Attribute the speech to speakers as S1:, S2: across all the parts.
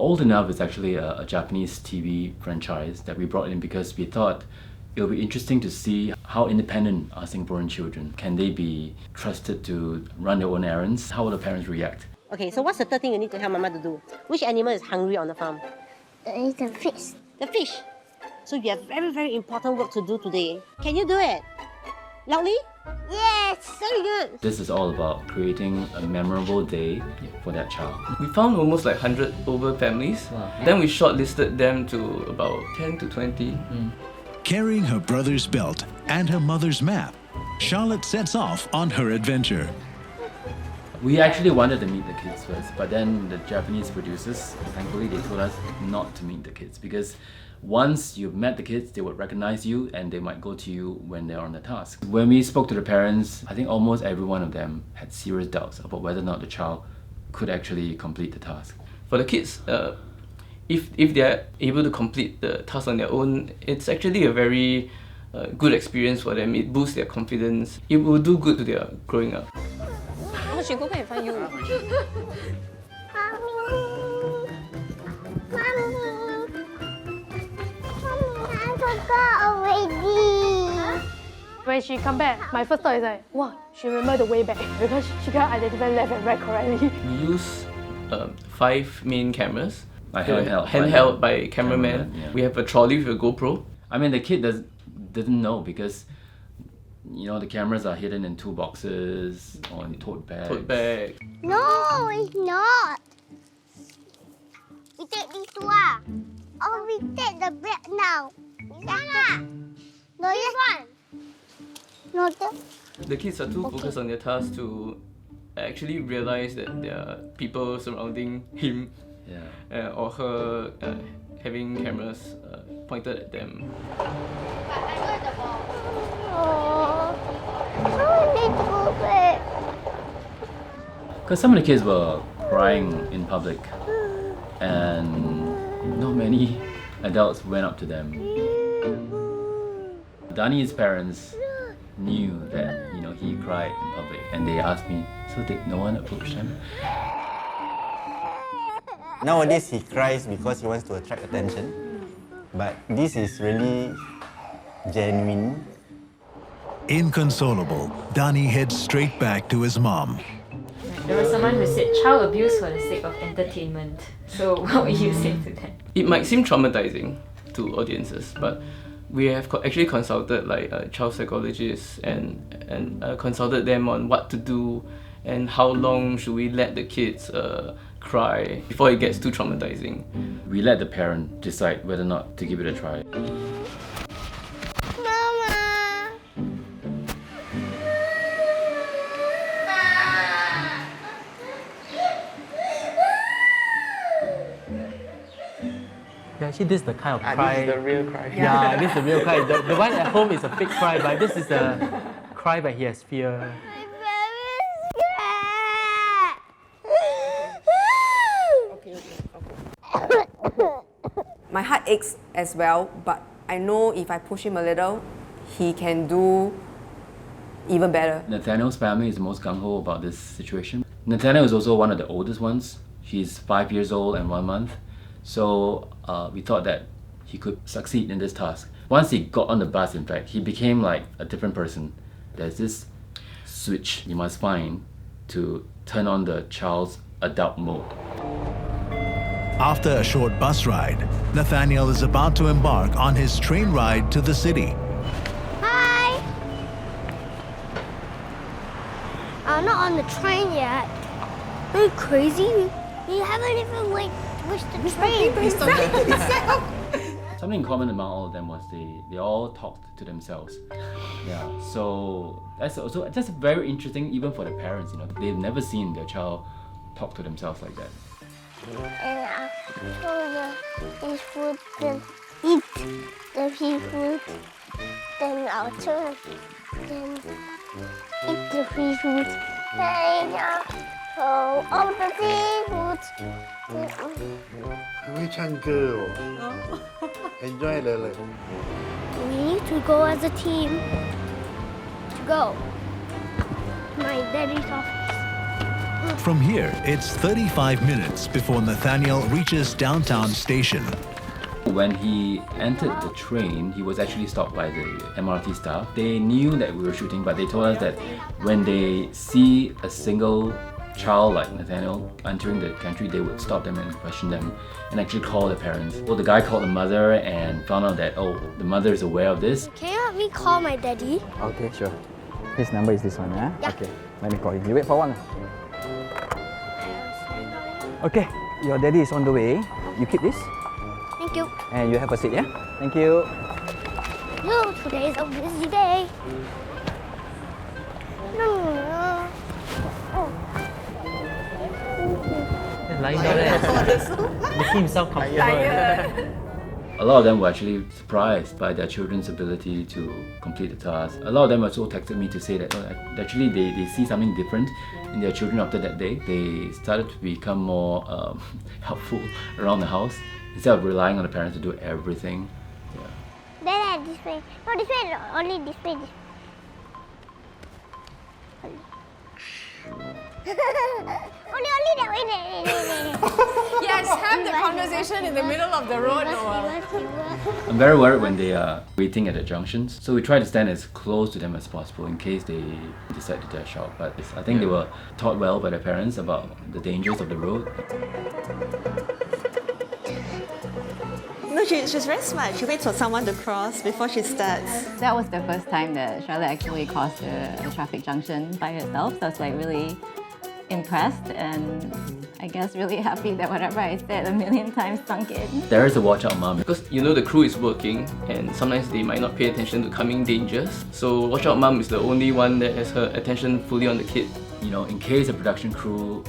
S1: Old Enough is actually a Japanese TV franchise that we brought in because we thought it'll be interesting to see how independent are Singaporean children. Can they be trusted to run their own errands? How will the parents react?
S2: Okay, so what's the third thing you need to help Mama to do? Which animal is hungry on the farm?
S3: It's a fish.
S2: The fish. So you have very, very important work to do today. Can you do it? Loudly?
S3: Yes!
S2: Very good.
S1: This is all about creating a memorable day for that child.
S4: We found almost like 100 over families.
S1: Wow.
S4: Then we shortlisted them to about 10 to 20.
S5: Carrying her brother's belt and her mother's map, Charlotte sets off on her adventure.
S1: We actually wanted to meet the kids first, but then the Japanese producers, thankfully, they told us not to meet the kids because once you've met the kids, they would recognize you and they might go to you when they're on the task. When we spoke to the parents, I think almost every one of them had serious doubts about whether or not the child could actually complete the task.
S4: For the kids, if they're able to complete the task on their own, it's actually a very good experience for them. It boosts their confidence. It will do good to their growing up.
S2: I should go back and find you.
S3: I forgot already.
S6: When she come back, my first thought is like, wow, she remember the way back because she can't identify left and right correctly.
S4: We use 5 main cameras.
S1: Handheld
S4: by cameraman.
S1: Yeah.
S4: We have a trolley with a GoPro.
S1: I mean, the kid didn't know because the cameras are hidden in tool boxes or in tote bags.
S4: Tote bag.
S3: No, it's not. We take this one. Or we take the bread now. No, this one. No,
S4: The kids are too focused on their task to actually realize that there are people surrounding him or her having cameras pointed at them.
S3: I need to go back.
S1: Because some of the kids were crying in public and not many adults went up to them. Dani's parents knew that he cried in public and they asked me, so did no one approach him?
S7: Nowadays he cries because he wants to attract attention, but this is really genuine.
S5: Inconsolable, Dani heads straight back to his mom.
S8: There was someone who said child abuse for the sake of entertainment. So what would you say to that?
S4: It might seem traumatizing to audiences, but we have actually consulted child psychologists and consulted them on what to do and how long should we let the kids cry before it gets too traumatizing.
S1: We let the parent decide whether or not to give it a try.
S3: Mama.
S9: Yeah, actually, this is the kind of cry.
S4: This is the real cry.
S9: Yeah, this is the real cry. The one at home is a fake cry, but this is the cry where he has fear.
S3: I'm very scared.
S10: My heart aches as well, but I know if I push him a little, he can do even better.
S1: Nathaniel's family is the most gung-ho about this situation. Nathaniel is also one of the oldest ones. He's 5 years old and 1 month. So we thought that he could succeed in this task. Once he got on the bus, in fact, he became like a different person. There's this switch you must find to turn on the child's adult mode.
S5: After a short bus ride, Nathaniel is about to embark on his train ride to the city.
S3: Hi. I'm not on the train yet. Are you crazy? We haven't even reached the train.
S1: Something in common among all of them was they all talked to themselves. Yeah, so that's also just very interesting even for the parents. They've never seen their child talk to themselves like that.
S3: And after his food, then eat the seafood. Then I'll turn. Then eat the seafood. Then I'll all the seafood.
S11: 很会唱歌哦 ，enjoy 了嘞。
S3: We need to go as a team to go to my daddy's office.
S5: From here, it's 35 minutes before Nathaniel reaches downtown station.
S1: When he entered the train, he was actually stopped by the MRT staff. They knew that we were shooting, but they told us that when they see a single child like Nathaniel entering the country, they would stop them and question them and actually call the parents. Well, the guy called the mother and found out that, oh, the mother is aware of this.
S3: Can you help me call my daddy?
S12: Okay, sure. His number is this one, yeah?
S3: Yeah.
S12: Okay, let me call him. You wait for one. Okay, your daddy is on the way. You keep this.
S3: Thank you.
S12: And you have a seat, yeah? Thank you.
S3: No, today is a busy day. No.
S9: Lying down there. Making himself comfortable.
S1: A lot of them were actually surprised by their children's ability to complete the task. A lot of them also texted me to say that actually they see something different in their children after that day. They started to become more helpful around the house instead of relying on the parents to do everything.
S3: Dad, this way. No, this way. Only this way. Only that way.
S10: Yes, have the conversation in the middle of the road, Noel.
S1: I'm very worried when they are waiting at the junctions, so we try to stand as close to them as possible in case they decide to dash out. But I think they were taught well by their parents about the dangers of the road.
S13: No, she's very smart. She waits for someone to cross before she starts.
S14: That was the first time that Charlotte actually crossed a traffic junction by herself. So I was like really impressed and I guess really happy that whatever I said a million times sunk in.
S1: There is a watch out mom.
S4: Because you know the crew is working and sometimes they might not pay attention to coming dangers. So watch out mom is the only one that has her attention fully on the kid.
S1: You know, in case a production crew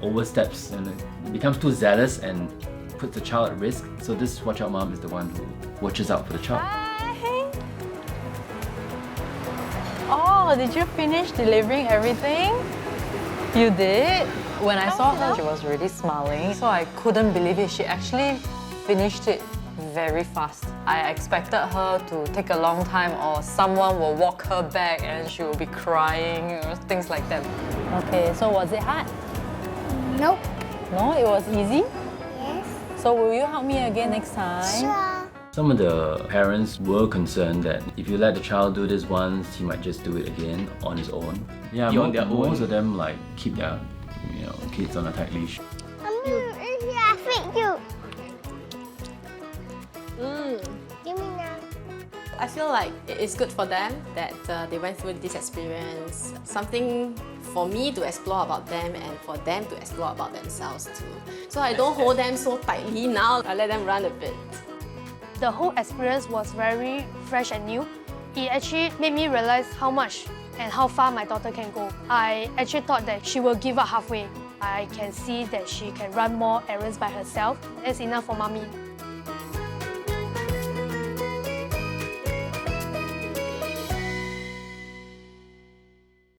S1: oversteps and it becomes too zealous and puts the child at risk, so this watch out mom is the one who watches out for the child.
S15: Hi. Oh, did you finish delivering everything? You did? When I saw her, she was really smiling, so I couldn't believe it. She actually finished it very fast. I expected her to take a long time or someone will walk her back and she will be crying or things like that. Okay, so was it hard?
S3: Nope.
S15: No, it was easy?
S3: Yes.
S15: So will you help me again next time?
S3: Sure.
S1: Some of the parents were concerned that if you let the child do this once, he might just do it again on his own. Yeah, most of them like keep their kids on a tight leash.
S3: I feed you. Give me now.
S13: I feel like it's good for them that they went through this experience. Something for me to explore about them and for them to explore about themselves too. So I don't hold them so tightly now. I let them run a bit.
S6: The whole experience was very fresh and new. It actually made me realize how much and how far my daughter can go. I actually thought that she will give up halfway. I can see that she can run more errands by herself. That's enough for mommy.